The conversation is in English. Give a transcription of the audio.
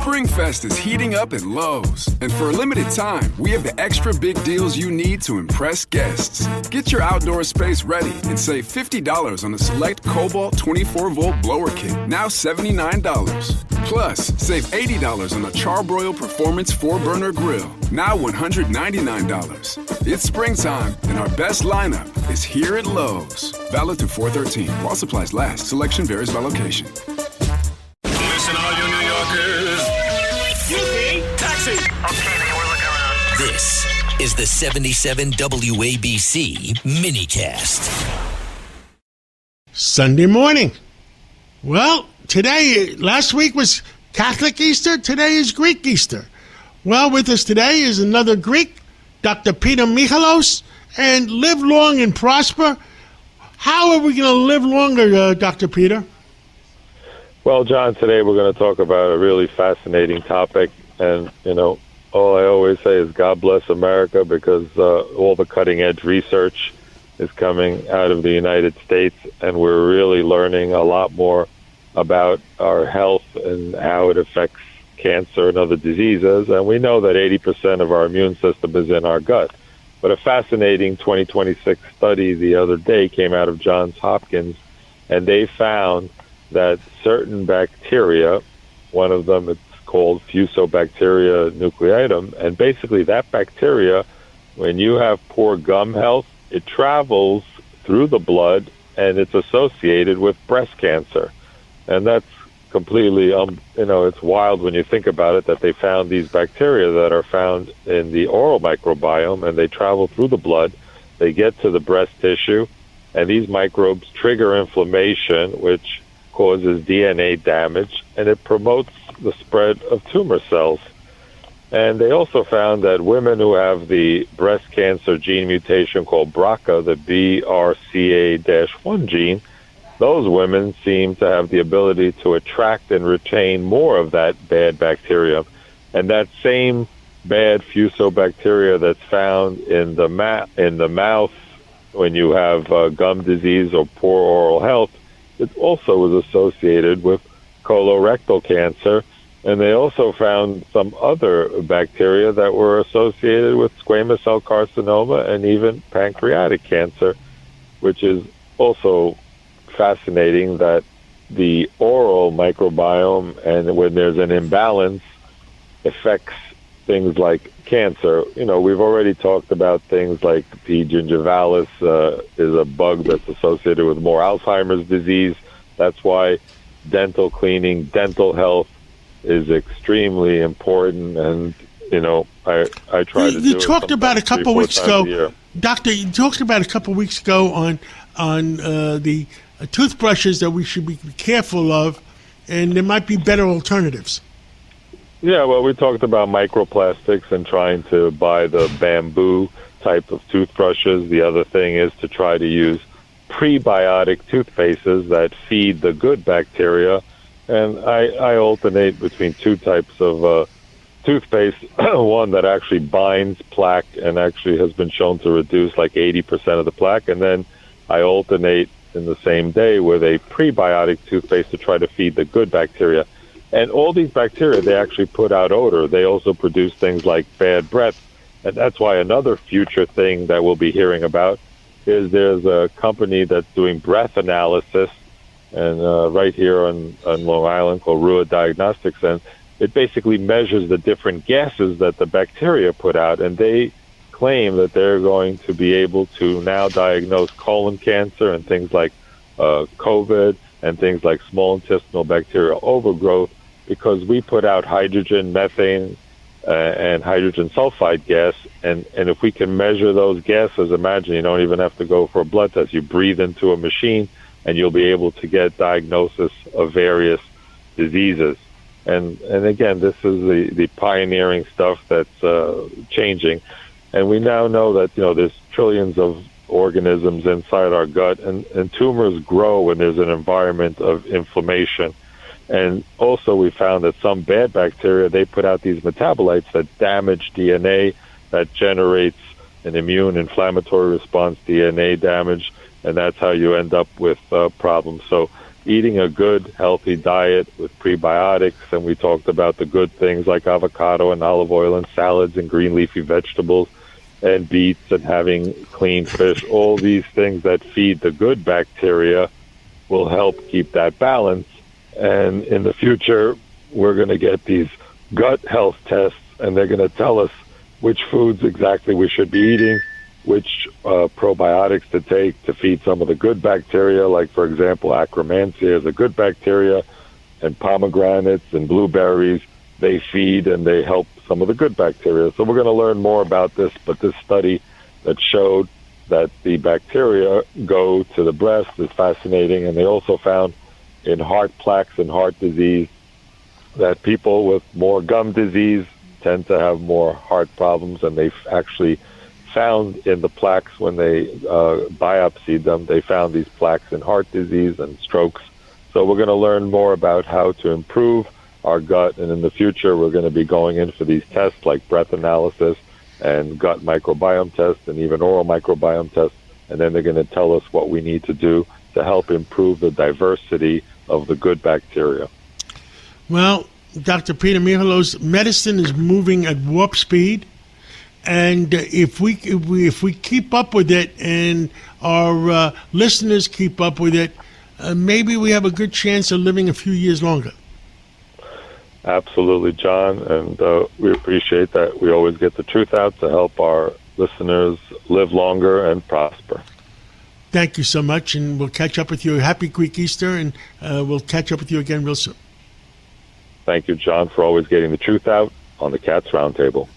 SpringFest is heating up at Lowe's. And for a limited time, we have the extra big deals you need to impress guests. Get your outdoor space ready and save $50 on a select Cobalt 24-volt blower kit, now $79. Plus, save $80 on a Charbroil Performance 4-burner grill, now $199. It's springtime, and our best lineup is here at Lowe's. Valid through 4/13. While supplies last. Selection varies by location. Listen, all you New Yorkers. Eugene, taxi. Okay, man, we're looking around. This is the 77 WABC minicast. Sunday morning. Well, last week was Catholic Easter. Today is Greek Easter. Well, with us today is another Greek, Dr. Peter Michalos, and live long and prosper. How are we going to live longer, Dr. Peter? Well, John, today we're going to talk about a really fascinating topic. And, all I always say is God bless America, because all the cutting-edge research is coming out of the United States, and we're really learning a lot more about our health and how it affects cancer and other diseases. And we know that 80% of our immune system is in our gut. But a fascinating 2026 study the other day came out of Johns Hopkins, and they found that certain bacteria, one of them it's called Fusobacteria nucleatum, and basically that bacteria, when you have poor gum health, it travels through the blood and it's associated with breast cancer. And that's completely, it's wild when you think about it, that they found these bacteria that are found in the oral microbiome, and they travel through the blood, they get to the breast tissue, and these microbes trigger inflammation, which causes DNA damage, and it promotes the spread of tumor cells. And they also found that women who have the breast cancer gene mutation called BRCA, the BRCA-1 gene, those women seem to have the ability to attract and retain more of that bad bacteria. And that same bad fusobacteria that's found in the mouth when you have gum disease or poor oral health, it also was associated with colorectal cancer. And they also found some other bacteria that were associated with squamous cell carcinoma and even pancreatic cancer, which is also fascinating, that the oral microbiome, and when there's an imbalance, affects things like cancer. We've already talked about things like P. gingivalis is a bug that's associated with more Alzheimer's disease. That's why dental cleaning, dental health is extremely important. And, I try to do it. You talked about a couple of weeks ago, Doctor, you talked about a couple of weeks ago on the toothbrushes that we should be careful of, and there might be better alternatives. Yeah, well, we talked about microplastics and trying to buy the bamboo type of toothbrushes. The other thing is to try to use prebiotic toothpastes that feed the good bacteria. And I alternate between two types of toothpaste, one that actually binds plaque and actually has been shown to reduce like 80% of the plaque. And then I alternate in the same day with a prebiotic toothpaste to try to feed the good bacteria. And all these bacteria, they actually put out odor. They also produce things like bad breath. And that's why another future thing that we'll be hearing about is there's a company that's doing breath analysis, and right here on Long Island, called Rua Diagnostics, and it basically measures the different gases that the bacteria put out, and they claim that they're going to be able to now diagnose colon cancer and things like COVID and things like small intestinal bacterial overgrowth, because we put out hydrogen, methane, and hydrogen sulfide gas, and if we can measure those gases, imagine you don't even have to go for a blood test. You breathe into a machine, and you'll be able to get diagnosis of various diseases. And again, this is the pioneering stuff that's changing. And we now know that, there's trillions of organisms inside our gut, and tumors grow when there's an environment of inflammation. And also we found that some bad bacteria, they put out these metabolites that damage DNA, that generates an immune inflammatory response, DNA damage, and that's how you end up with problems. So eating a good, healthy diet with prebiotics, and we talked about the good things like avocado and olive oil and salads and green leafy vegetables and beets and having clean fish. All these things that feed the good bacteria will help keep that balance. And in the future, we're going to get these gut health tests, and they're going to tell us which foods exactly we should be eating, which probiotics to take to feed some of the good bacteria, like, for example, Akkermansia is a good bacteria, and pomegranates and blueberries, they feed and they help some of the good bacteria. So we're going to learn more about this, but this study that showed that the bacteria go to the breast is fascinating, and they also found in heart plaques and heart disease that people with more gum disease tend to have more heart problems, and they've actually found in the plaques when they biopsied them, they found these plaques in heart disease and strokes. So we're going to learn more about how to improve our gut, and in the future we're going to be going in for these tests like breath analysis and gut microbiome tests and even oral microbiome tests, and then they're going to tell us what we need to do to help improve the diversity of the good bacteria. Well, Dr. Peter Michalos, medicine is moving at warp speed. And if we keep up with it, and our listeners keep up with it, maybe we have a good chance of living a few years longer. Absolutely, John, and we appreciate that. We always get the truth out to help our listeners live longer and prosper. Thank you so much, and we'll catch up with you. Happy Greek Easter, and we'll catch up with you again real soon. Thank you, John, for always getting the truth out on the Cats Roundtable.